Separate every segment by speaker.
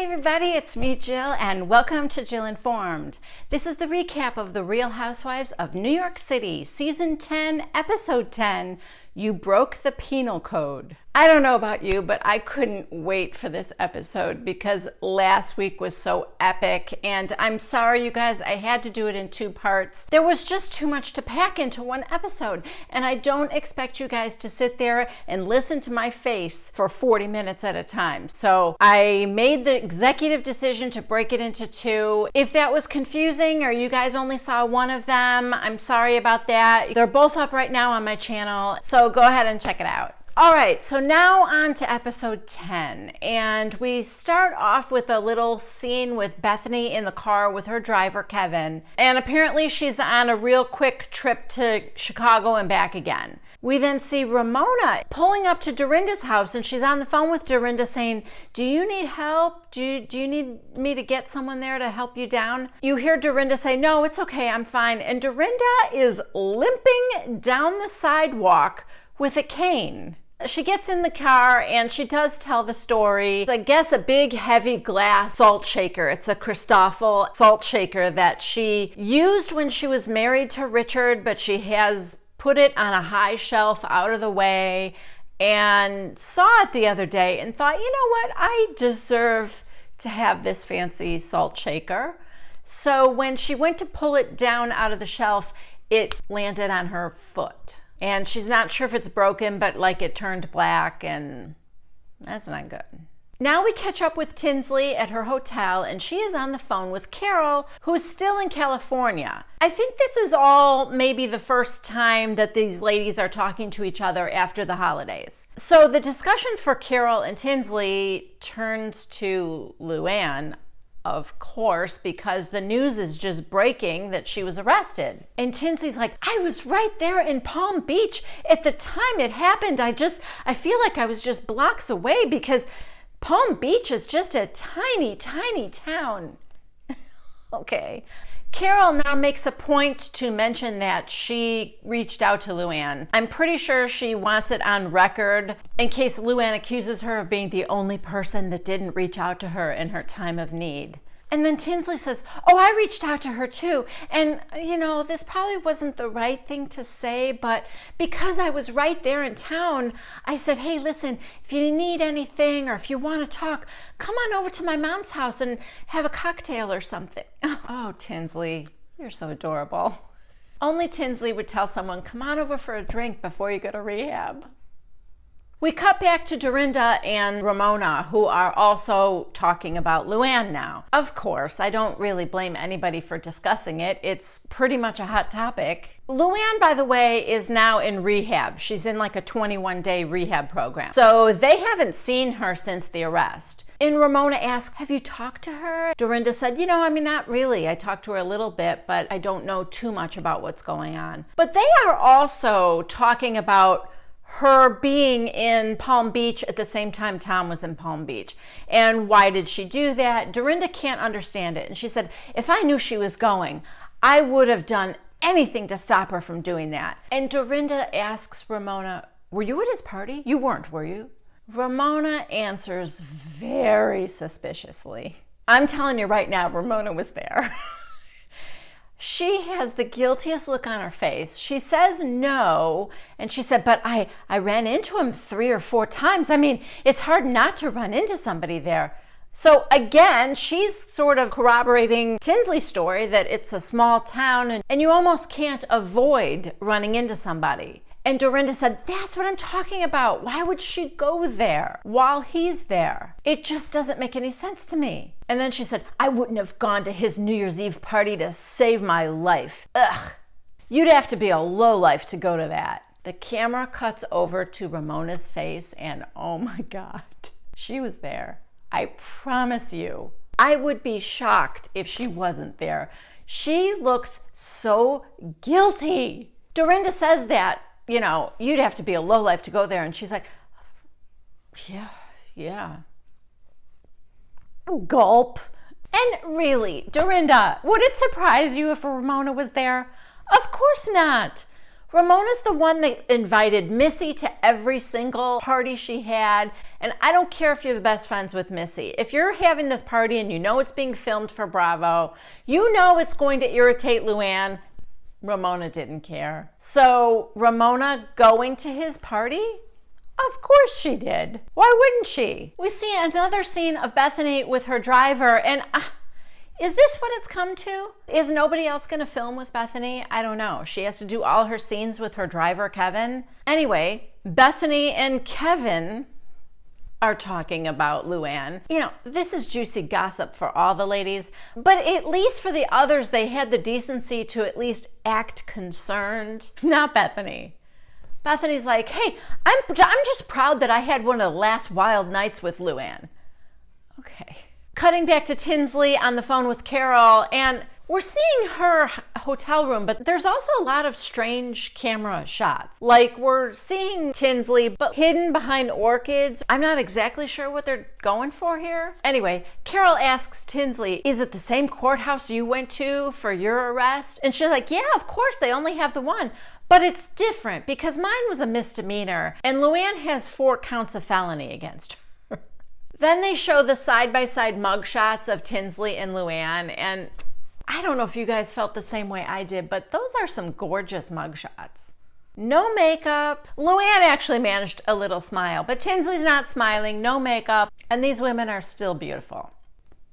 Speaker 1: Hey everybody, it's me, Jill, and welcome to Jill Informed. This is the recap of The Real Housewives of New York City, Season 10, Episode 10, You Broke the Penal Code. I don't know about you, but I couldn't wait for this episode because last week was so epic, and I'm sorry you guys, I had to do it in two parts. There was just too much to pack into one episode, and I don't expect you guys to sit there and listen to my face for 40 minutes at a time. So I made the executive decision to break it into two. If that was confusing or you guys only saw one of them, I'm sorry about that. They're both up right now on my channel, so go ahead and check it out. All right, so now on to episode 10, and we start off with a little scene with Bethenny in the car with her driver, Kevin, and apparently she's on a real quick trip to Chicago and back again. We then see Ramona pulling up to Dorinda's house, and she's on the phone with Dorinda saying, do you need help? Do you need me to get someone there to help you down? You hear Dorinda say, no, it's okay, I'm fine, and Dorinda is limping down the sidewalk with a cane. She gets in the car and she does tell the story. I guess a big heavy glass salt shaker. It's a Christoffel salt shaker that she used when she was married to Richard, but she has put it on a high shelf out of the way and saw it the other day and thought, you know what, I deserve to have this fancy salt shaker. So when she went to pull it down out of the shelf, it landed on her foot. And she's not sure if it's broken, but like it turned black, and that's not good. Now we catch up with Tinsley at her hotel, and she is on the phone with Carole, who's still in California. I think this is all maybe the first time that these ladies are talking to each other after the holidays. So the discussion for Carole and Tinsley turns to Luann, of course, because the news is just breaking that she was arrested. And Tinsley's like, I was right there in Palm Beach at the time it happened. I feel like I was just blocks away because Palm Beach is just a tiny, tiny town. Okay. Carole now makes a point to mention that she reached out to Luann. I'm pretty sure she wants it on record in case Luann accuses her of being the only person that didn't reach out to her in her time of need. And then Tinsley says, oh, I reached out to her too. And, you know, this probably wasn't the right thing to say, but because I was right there in town, I said, hey, listen, if you need anything or if you want to talk, come on over to my mom's house and have a cocktail or something. Oh, Tinsley, you're so adorable. Only Tinsley would tell someone, come on over for a drink before you go to rehab. We cut back to Dorinda and Ramona, who are also talking about Luann now. Of course, I don't really blame anybody for discussing it. It's pretty much a hot topic. Luann, by the way, is now in rehab. She's in like a 21-day rehab program. So they haven't seen her since the arrest. And Ramona asked, have you talked to her? Dorinda said, you know, I mean, not really. I talked to her a little bit, but I don't know too much about what's going on. But they are also talking about her being in Palm Beach at the same time Tom was in Palm Beach. And why did she do that? Dorinda can't understand it. And she said, if I knew she was going, I would have done anything to stop her from doing that. And Dorinda asks Ramona, were you at his party? You weren't, were you? Ramona answers very suspiciously. I'm telling you right now, Ramona was there. She has the guiltiest look on her face. She says no, and she said, but I ran into him 3 or 4 times. I mean, it's hard not to run into somebody there. So again, she's sort of corroborating Tinsley's story that it's a small town and you almost can't avoid running into somebody. And Dorinda said, that's what I'm talking about. Why would she go there while he's there? It just doesn't make any sense to me. And then she said, I wouldn't have gone to his New Year's Eve party to save my life. Ugh, you'd have to be a lowlife to go to that. The camera cuts over to Ramona's face and oh my God, she was there. I promise you, I would be shocked if she wasn't there. She looks so guilty. Dorinda says that, you know, you'd have to be a lowlife to go there. And she's like, yeah. Gulp. And really, Dorinda, would it surprise you if Ramona was there? Of course not. Ramona's the one that invited Missy to every single party she had. And I don't care if you're the best friends with Missy. If you're having this party and you know it's being filmed for Bravo, you know it's going to irritate Luann. Ramona didn't care. So Ramona going to his party? Of course she did. Why wouldn't she? We see another scene of Bethenny with her driver, and is this what it's come to? Is nobody else going to film with Bethenny? I don't know. She has to do all her scenes with her driver, Kevin. Anyway, Bethenny and Kevin are talking about Luann. You know, this is juicy gossip for all the ladies, but at least for the others, they had the decency to at least act concerned. Not Bethenny. Bethenny's like, hey, I'm just proud that I had one of the last wild nights with Luann. Okay. Cutting back to Tinsley on the phone with Carole, and we're seeing her hotel room, but there's also a lot of strange camera shots. Like, we're seeing Tinsley, but hidden behind orchids. I'm not exactly sure what they're going for here. Anyway, Carole asks Tinsley, is it the same courthouse you went to for your arrest? And she's like, yeah, of course, they only have the one. But it's different because mine was a misdemeanor and Luann has 4 counts of felony against her. Then they show the side-by-side mugshots of Tinsley and Luann, and I don't know if you guys felt the same way I did, but those are some gorgeous mugshots. No makeup. Luann actually managed a little smile, but Tinsley's not smiling, no makeup, and these women are still beautiful.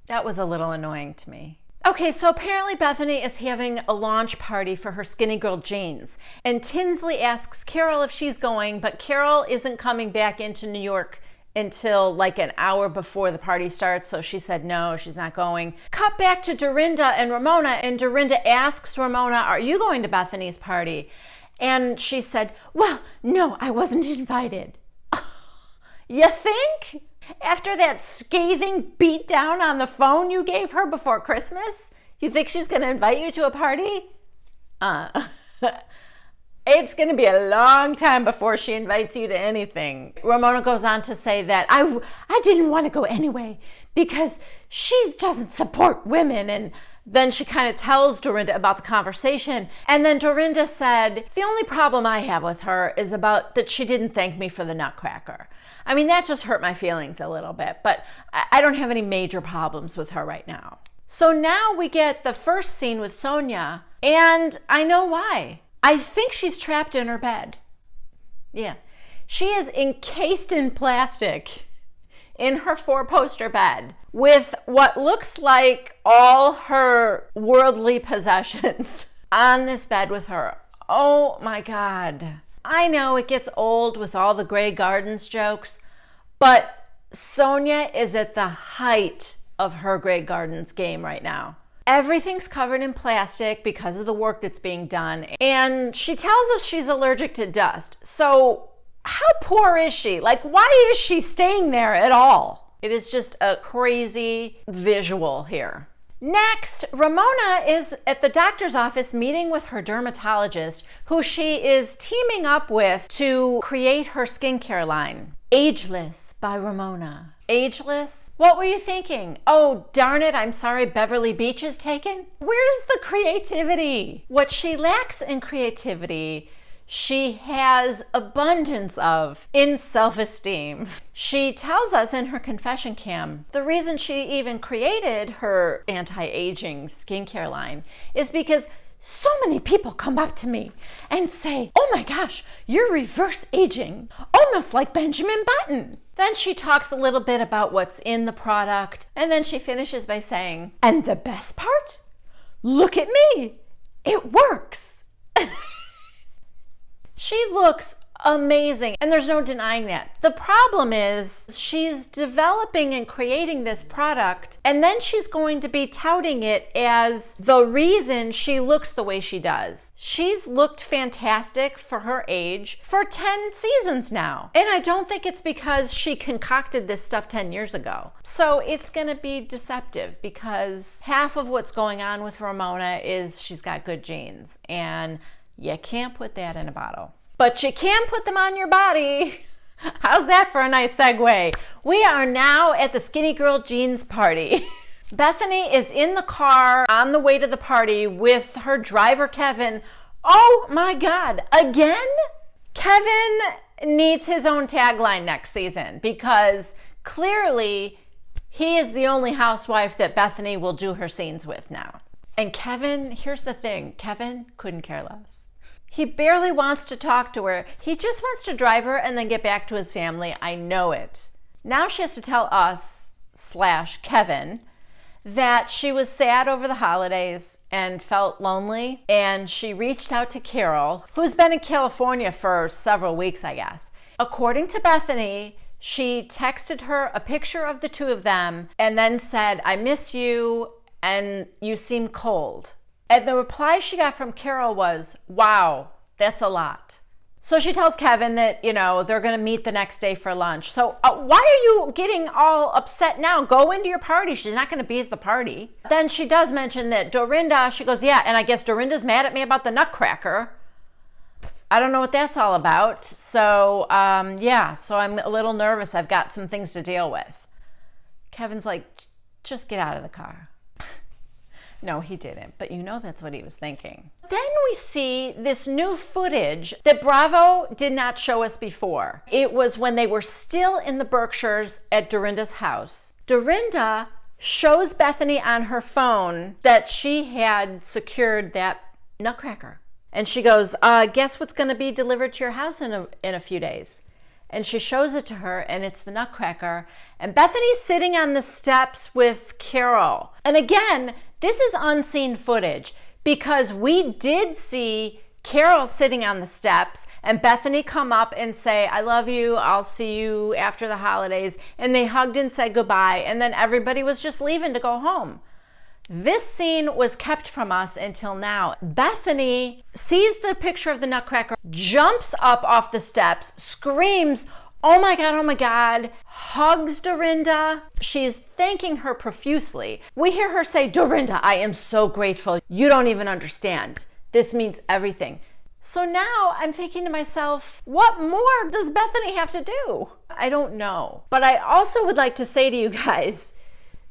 Speaker 1: That was a little annoying to me. Okay, so apparently Bethenny is having a launch party for her Skinnygirl jeans, and Tinsley asks Carole if she's going, but Carole isn't coming back into New York until like an hour before the party starts, so she said no, she's not going. Cut back to Dorinda and Ramona, and Dorinda asks Ramona, are you going to Bethenny's party? And she said, well, no, I wasn't invited. You think? After that scathing beatdown on the phone you gave her before Christmas, you think she's going to invite you to a party? It's going to be a long time before she invites you to anything. Ramona goes on to say that I didn't want to go anyway because she doesn't support women. And then she kind of tells Dorinda about the conversation. And then Dorinda said, the only problem I have with her is about that she didn't thank me for the nutcracker. I mean, that just hurt my feelings a little bit, but I don't have any major problems with her right now. So now we get the first scene with Sonya, and I know why. I think she's trapped in her bed. Yeah. She is encased in plastic in her 4-poster bed with what looks like all her worldly possessions on this bed with her. Oh my God. I know it gets old with all the Grey Gardens jokes, but Sonya is at the height of her Grey Gardens game right now. Everything's covered in plastic because of the work that's being done, and she tells us she's allergic to dust. So how poor is she? Like, why is she staying there at all? It is just a crazy visual here. Next, Ramona is at the doctor's office meeting with her dermatologist, who she is teaming up with to create her skincare line. Ageless by Ramona. Ageless? What were you thinking? Oh, darn it, I'm sorry, Beverly Beach is taken? Where's the creativity? What she lacks in creativity, she has abundance of in self-esteem. She tells us in her confession cam, the reason she even created her anti-aging skincare line is because so many people come up to me and say, oh my gosh, you're reverse aging, almost like Benjamin Button. Then she talks a little bit about what's in the product, and then she finishes by saying, and the best part? Look at me, it works. She looks amazing, and there's no denying that. The problem is she's developing and creating this product, and then she's going to be touting it as the reason she looks the way she does. She's looked fantastic for her age for 10 seasons now, and I don't think it's because she concocted this stuff 10 years ago. So it's going to be deceptive because half of what's going on with Ramona is she's got good genes, and you can't put that in a bottle. But you can put them on your body. How's that for a nice segue? We are now at the Skinnygirl jeans party. Bethenny is in the car on the way to the party with her driver, Kevin, Oh my God, again? Kevin needs his own tagline next season because clearly he is the only housewife that Bethenny will do her scenes with now. And Kevin, here's the thing, Kevin couldn't care less. He barely wants to talk to her. He just wants to drive her and then get back to his family. I know it. Now she has to tell us, / Kevin, that she was sad over the holidays and felt lonely. And she reached out to Carole, who's been in California for several weeks, I guess. According to Bethenny, she texted her a picture of the two of them and then said, "I miss you and you seem cold." And the reply she got from Carole was, "Wow, that's a lot." So she tells Kevin that, they're going to meet the next day for lunch. So why are you getting all upset now? Go into your party. She's not going to be at the party. Then she does mention that Dorinda, she goes, "Yeah, and I guess Dorinda's mad at me about the nutcracker. I don't know what that's all about." So, so I'm a little nervous. I've got some things to deal with. Kevin's like, "Just get out of the car." No, he didn't, but that's what he was thinking. Then we see this new footage that Bravo did not show us before. It was when they were still in the Berkshires at Dorinda's house. Dorinda shows Bethenny on her phone that she had secured that nutcracker. And she goes, "Guess what's going to be delivered to your house in a few days?" And she shows it to her, and it's the nutcracker. And Bethenny's sitting on the steps with Carole. And again, this is unseen footage because we did see Carole sitting on the steps and Bethenny come up and say, "I love you, I'll see you after the holidays." And they hugged and said goodbye. And then everybody was just leaving to go home. This scene was kept from us until now. Bethenny sees the picture of the nutcracker, jumps up off the steps, screams, "Oh my God," hugs Dorinda. She's thanking her profusely. We hear her say, "Dorinda, I am so grateful. You don't even understand. This means everything." So now I'm thinking to myself, what more does Bethenny have to do? I don't know. But I also would like to say to you guys,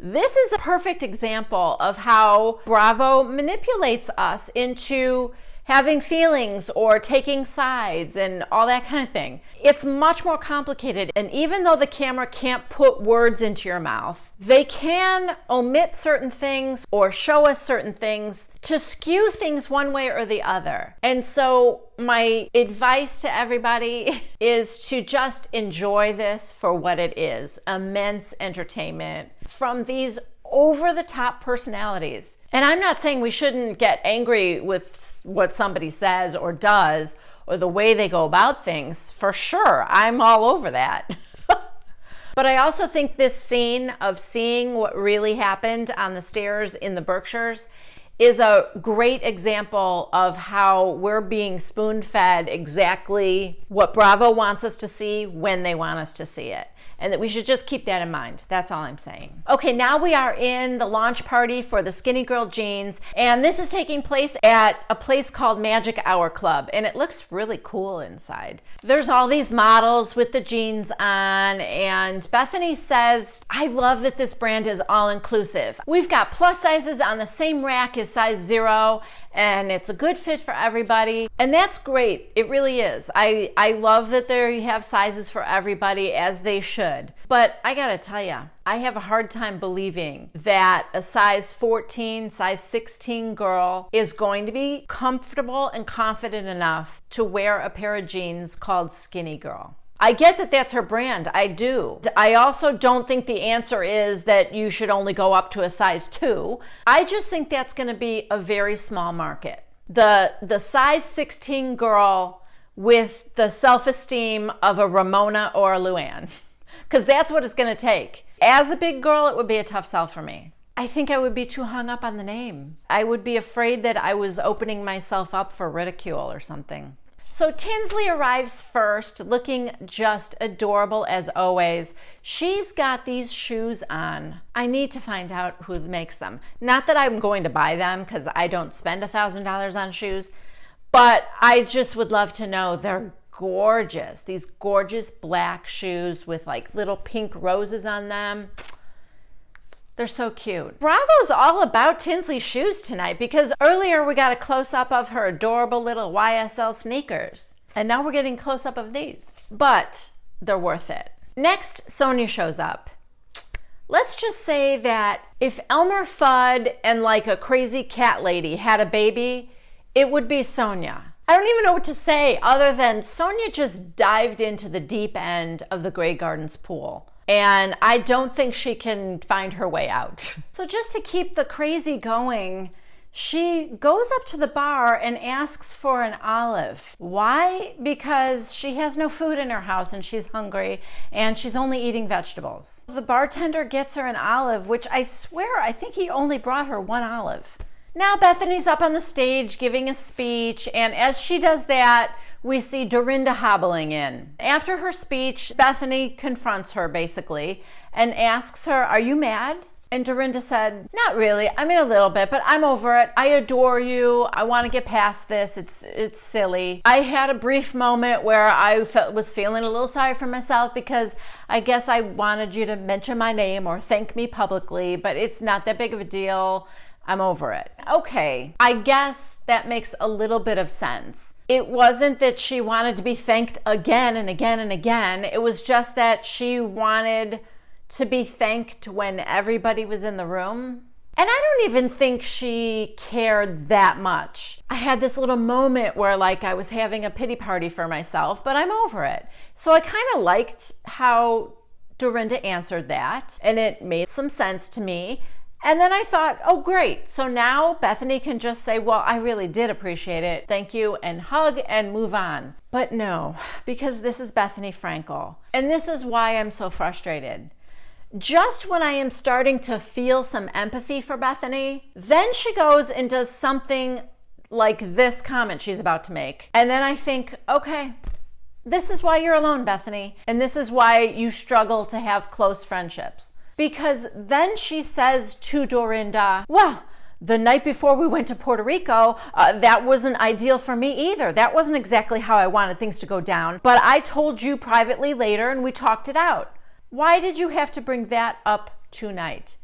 Speaker 1: this is a perfect example of how Bravo manipulates us into having feelings or taking sides and all that kind of thing. It's much more complicated. And even though the camera can't put words into your mouth, they can omit certain things or show us certain things to skew things one way or the other. And so my advice to everybody is to just enjoy this for what it is, immense entertainment from these over-the-top personalities. And I'm not saying we shouldn't get angry with what somebody says or does or the way they go about things. For sure, I'm all over that. But I also think this scene of seeing what really happened on the stairs in the Berkshires is a great example of how we're being spoon-fed exactly what Bravo wants us to see when they want us to see it. And that we should just keep that in mind. That's all I'm saying. Okay, now we are in the launch party for the Skinnygirl jeans. And this is taking place at a place called Magic Hour Club. And it looks really cool inside. There's all these models with the jeans on. And Bethenny says, "I love that this brand is all-inclusive. We've got plus sizes on the same rack as size 0. And it's a good fit for everybody." And that's great. It really is. I love that they have sizes for everybody, as they should. But I gotta tell you, I have a hard time believing that a size 14, size 16 girl is going to be comfortable and confident enough to wear a pair of jeans called Skinnygirl. I get that that's her brand. I do. I also don't think the answer is that you should only go up to a size 2. I just think that's going to be a very small market. The size 16 girl with the self-esteem of a Ramona or a Luann, because that's what it's going to take. As a big girl, it would be a tough sell for me. I think I would be too hung up on the name. I would be afraid that I was opening myself up for ridicule or something. So Tinsley arrives first, looking just adorable as always. She's got these shoes on. I need to find out who makes them. Not that I'm going to buy them because I don't spend $1,000 on shoes, but I just would love to know. They're gorgeous. These gorgeous black shoes with like little pink roses on them. They're so cute. Bravo's all about Tinsley's shoes tonight because earlier we got a close-up of her adorable little YSL sneakers. And now we're getting close-up of these. But they're worth it. Next, Sonya shows up. Let's just say that if Elmer Fudd and like a crazy cat lady had a baby, it would be Sonya. I don't even know what to say other than Sonya just dived into the deep end of the Grey Gardens pool. And I don't think she can find her way out. So just to keep the crazy going, she goes up to the bar and asks for an olive. Why? Because she has no food in her house and she's hungry and she's only eating vegetables. The bartender gets her an olive, which I swear, I think he only brought her one olive. Now Bethenny's up on the stage giving a speech, and as she does that, we see Dorinda hobbling in. After her speech, Bethenny confronts her basically and asks her, "Are you mad?" And Dorinda said, "Not really. I mean, a little bit, but I'm over it. I adore you. I want to get past this. It's silly. I had a brief moment where I was feeling a little sorry for myself because I guess I wanted you to mention my name or thank me publicly, but it's not that big of a deal. I'm over it." Okay, I guess that makes a little bit of sense. It wasn't that she wanted to be thanked again and again and again. It was just that she wanted to be thanked when everybody was in the room. And I don't even think she cared that much. I had this little moment where like I was having a pity party for myself, but I'm over it. So I kind of liked how Dorinda answered that, and it made some sense to me. And then I thought, oh great, so now Bethenny can just say, well, I really did appreciate it, thank you, and hug and move on. But no, because this is Bethenny Frankel. And this is why I'm so frustrated. Just when I am starting to feel some empathy for Bethenny, then she goes and does something like this comment she's about to make. And then I think, okay, this is why you're alone, Bethenny. And this is why you struggle to have close friendships. Because then she says to Dorinda, well, the night before we went to Puerto Rico, that wasn't ideal for me either. That wasn't exactly how I wanted things to go down. But I told you privately later and we talked it out. Why did you have to bring that up tonight?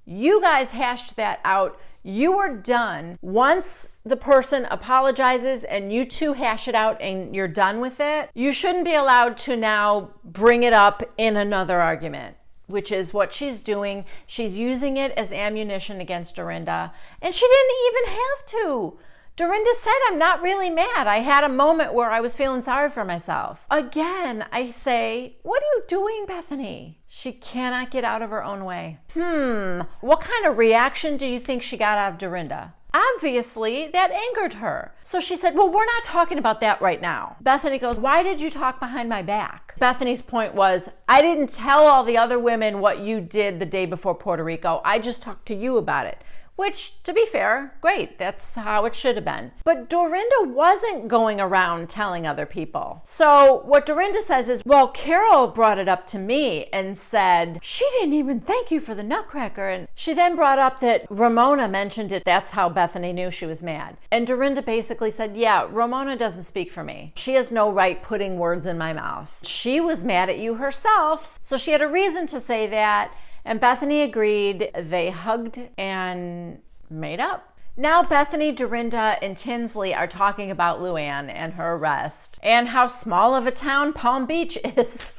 Speaker 1: You guys hashed that out. You are done. Once the person apologizes and you two hash it out and you're done with it, you shouldn't be allowed to now bring it up in another argument, which is what she's doing. She's using it as ammunition against Dorinda, and she didn't even have to. Dorinda said, I'm not really mad. I had a moment where I was feeling sorry for myself. Again, I say, what are you doing, Bethenny? She cannot get out of her own way. What kind of reaction do you think she got out of Dorinda? Obviously, that angered her. So she said, well, we're not talking about that right now. Bethenny goes, why did you talk behind my back? Bethenny's point was, I didn't tell all the other women what you did the day before Puerto Rico. I just talked to you about it. Which, to be fair, great, that's how it should have been. But Dorinda wasn't going around telling other people. So what Dorinda says is, well, Carole brought it up to me and said, she didn't even thank you for the nutcracker. And she then brought up that Ramona mentioned it. That's how Bethenny knew she was mad. And Dorinda basically said, yeah, Ramona doesn't speak for me. She has no right putting words in my mouth. She was mad at you herself, so she had a reason to say that. And Bethenny agreed. They hugged and made up. Now Bethenny, Dorinda, and Tinsley are talking about Luann and her arrest and how small of a town Palm Beach is.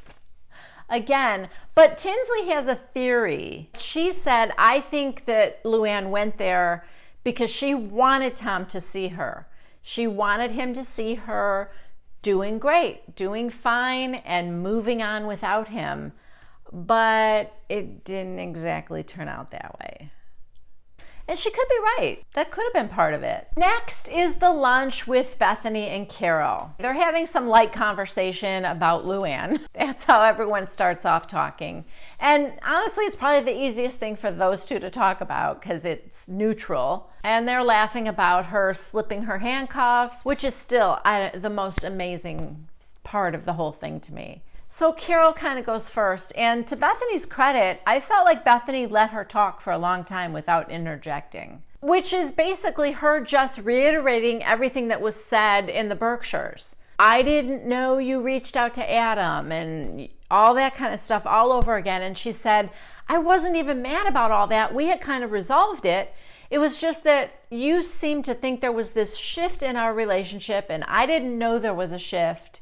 Speaker 1: Again, but Tinsley has a theory. She said, I think that Luann went there because she wanted Tom to see her. She wanted him to see her doing great, doing fine, and moving on without him. But it didn't exactly turn out that way. And she could be right. That could have been part of it. Next is the lunch with Bethenny and Carole. They're having some light conversation about Luann. That's how everyone starts off talking. And honestly, it's probably the easiest thing for those two to talk about because it's neutral. And they're laughing about her slipping her handcuffs, which is still the most amazing part of the whole thing to me. So Carole kind of goes first, and to Bethenny's credit, I felt like Bethenny let her talk for a long time without interjecting, which is basically her just reiterating everything that was said in the Berkshires. I didn't know you reached out to Adam, and all that kind of stuff all over again. And she said, I wasn't even mad about all that. We had kind of resolved it. It was just that you seemed to think there was this shift in our relationship, and I didn't know there was a shift,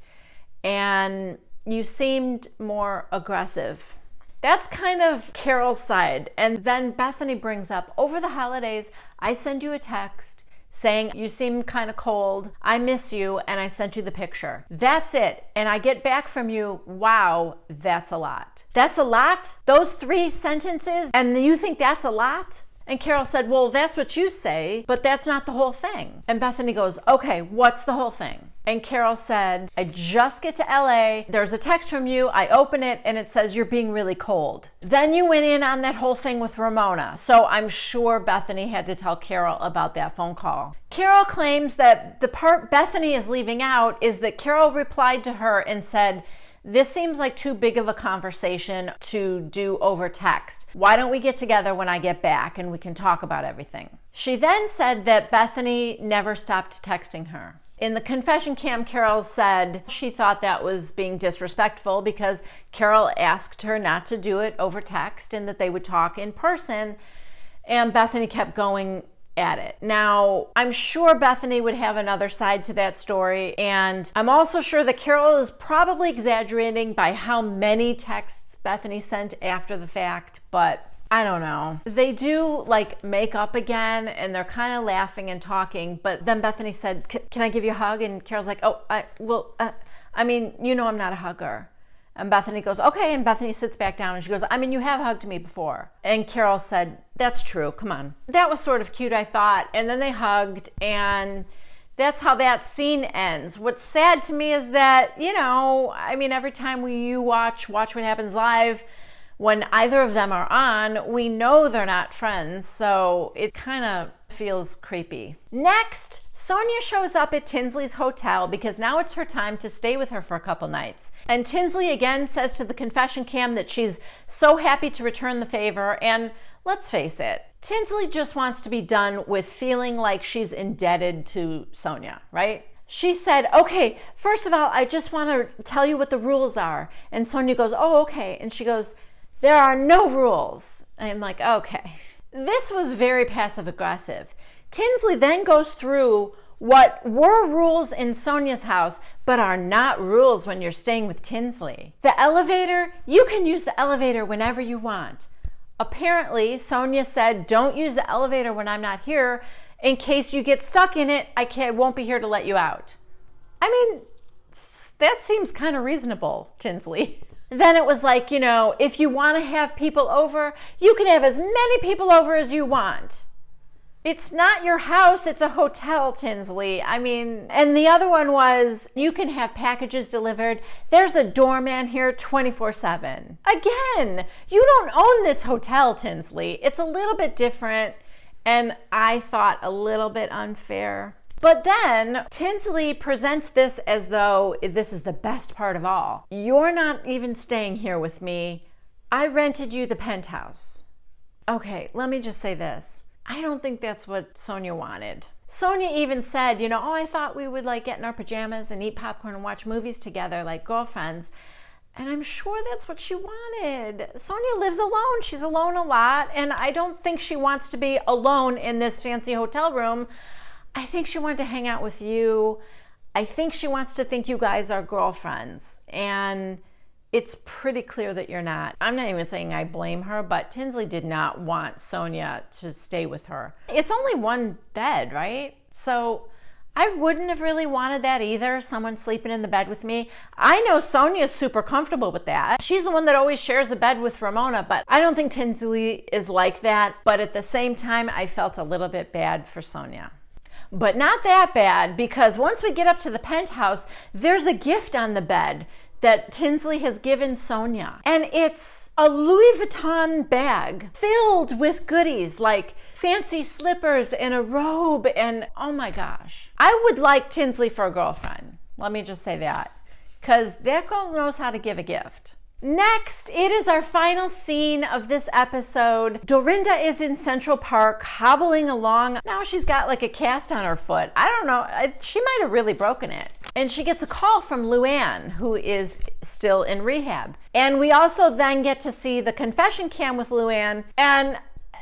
Speaker 1: and you seemed more aggressive. That's kind of Carole's side. And then Bethenny brings up, over the holidays, I send you a text saying, you seem kind of cold, I miss you, and I sent you the picture. That's it. And I get back from you, wow, that's a lot. That's a lot? Those 3 sentences, and you think that's a lot? And Carole said, well, that's what you say, but that's not the whole thing. And Bethenny goes, okay, what's the whole thing? And Carole said, I just get to LA, there's a text from you, I open it, and it says you're being really cold. Then you went in on that whole thing with Ramona, so I'm sure Bethenny had to tell Carole about that phone call. Carole claims that the part Bethenny is leaving out is that Carole replied to her and said, this seems like too big of a conversation to do over text. Why don't we get together when I get back and we can talk about everything? She then said that Bethenny never stopped texting her. In the confession cam, Carole said she thought that was being disrespectful because Carole asked her not to do it over text and that they would talk in person, and Bethenny kept going at it. Now, I'm sure Bethenny would have another side to that story, and I'm also sure that Carole is probably exaggerating by how many texts Bethenny sent after the fact, but I don't know. They do like make up again, and they're kind of laughing and talking, but then Bethenny said, can I give you a hug? And Carole's like, oh, I mean, you know I'm not a hugger. And Bethenny goes, okay. And Bethenny sits back down and she goes, I mean, you have hugged me before. And Carole said, that's true, come on. That was sort of cute, I thought. And then they hugged, and that's how that scene ends. What's sad to me is that, you know, I mean, every time you watch What Happens Live, when either of them are on, we know they're not friends, so it kind of feels creepy. Next, Sonya shows up at Tinsley's hotel because now it's her time to stay with her for a couple nights. And Tinsley again says to the confession cam that she's so happy to return the favor, and let's face it, Tinsley just wants to be done with feeling like she's indebted to Sonya, right? She said, okay, first of all, I just want to tell you what the rules are. And Sonya goes, oh, okay. And she goes, there are no rules. I'm like, okay. This was very passive aggressive. Tinsley then goes through what were rules in Sonya's house, but are not rules when you're staying with Tinsley. The elevator, you can use the elevator whenever you want. Apparently, Sonya said, don't use the elevator when I'm not here. In case you get stuck in it, I won't be here to let you out. I mean, that seems kind of reasonable, Tinsley. Then it was like, you know, if you want to have people over, you can have as many people over as you want. It's not your house, it's a hotel, Tinsley. I mean, and the other one was, you can have packages delivered. There's a doorman here 24/7. Again, you don't own this hotel, Tinsley. It's a little bit different, and I thought a little bit unfair. But then Tinsley presents this as though this is the best part of all. You're not even staying here with me. I rented you the penthouse. Okay, let me just say this. I don't think that's what Sonya wanted. Sonya even said, you know, oh, I thought we would like get in our pajamas and eat popcorn and watch movies together like girlfriends. And I'm sure that's what she wanted. Sonya lives alone. She's alone a lot. And I don't think she wants to be alone in this fancy hotel room. I think she wanted to hang out with you. I think she wants to think you guys are girlfriends. And it's pretty clear that you're not. I'm not even saying I blame her, but Tinsley did not want Sonya to stay with her. It's only one bed, right? So I wouldn't have really wanted that either, someone sleeping in the bed with me. I know Sonya's super comfortable with that. She's the one that always shares a bed with Ramona, but I don't think Tinsley is like that. But at the same time, I felt a little bit bad for Sonya. But not that bad, because once we get up to the penthouse, there's a gift on the bed that Tinsley has given Sonya. And it's a Louis Vuitton bag filled with goodies like fancy slippers and a robe, and oh my gosh. I would like Tinsley for a girlfriend. Let me just say that, because that girl knows how to give a gift. Next, it is our final scene of this episode. Dorinda is in Central Park, hobbling along. Now she's got like a cast on her foot. I don't know, she might have really broken it. And she gets a call from Luann, who is still in rehab. And we also then get to see the confession cam with Luann. And,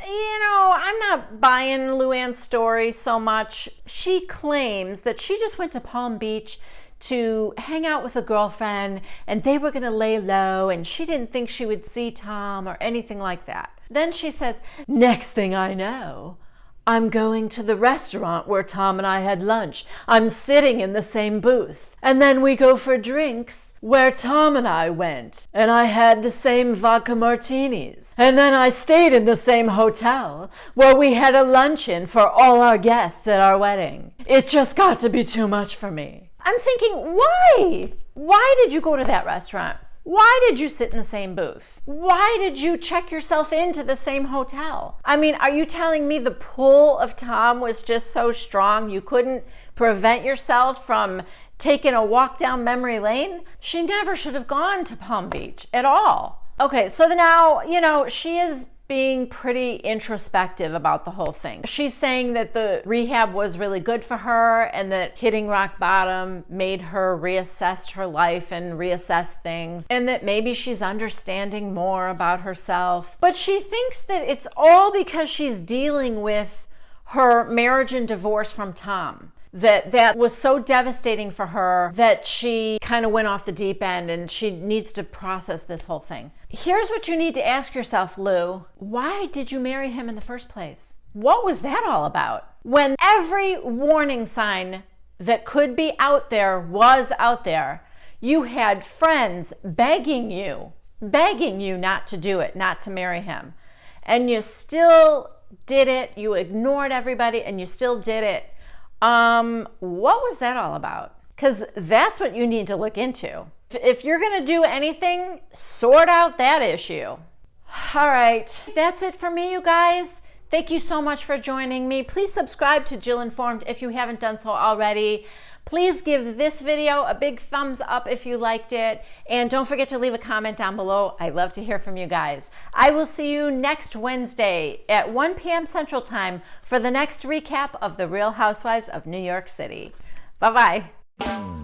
Speaker 1: you know, I'm not buying Luann's story so much. She claims that she just went to Palm Beach to hang out with a girlfriend and they were gonna lay low and she didn't think she would see Tom or anything like that. Then she says, next thing I know, I'm going to the restaurant where Tom and I had lunch. I'm sitting in the same booth. And then we go for drinks where Tom and I went. And I had the same vodka martinis. And then I stayed in the same hotel where we had a luncheon for all our guests at our wedding. It just got to be too much for me. I'm thinking, why? Why did you go to that restaurant? Why did you sit in the same booth? Why did you check yourself into the same hotel? I mean, are you telling me the pull of Tom was just so strong you couldn't prevent yourself from taking a walk down memory lane? She never should have gone to Palm Beach at all. Okay, so now, you know, she is being pretty introspective about the whole thing. She's saying that the rehab was really good for her and that hitting rock bottom made her reassess her life and reassess things, and that maybe she's understanding more about herself. But she thinks that it's all because she's dealing with her marriage and divorce from Tom. That was so devastating for her that she kind of went off the deep end and she needs to process this whole thing. Here's what you need to ask yourself, Lou. Why did you marry him in the first place? What was that all about? When every warning sign that could be out there was out there, you had friends begging you not to do it, not to marry him. And you still did it. You ignored everybody and you still did it. What was that all about? Because that's what you need to look into. If you're going to do anything, sort out that issue. All right, that's it for me, you guys. Thank you so much for joining me. Please subscribe to Jill Informed if you haven't done so already. Please give this video a big thumbs up if you liked it. And don't forget to leave a comment down below. I love to hear from you guys. I will see you next Wednesday at 1 p.m. Central Time for the next recap of The Real Housewives of New York City. Bye-bye.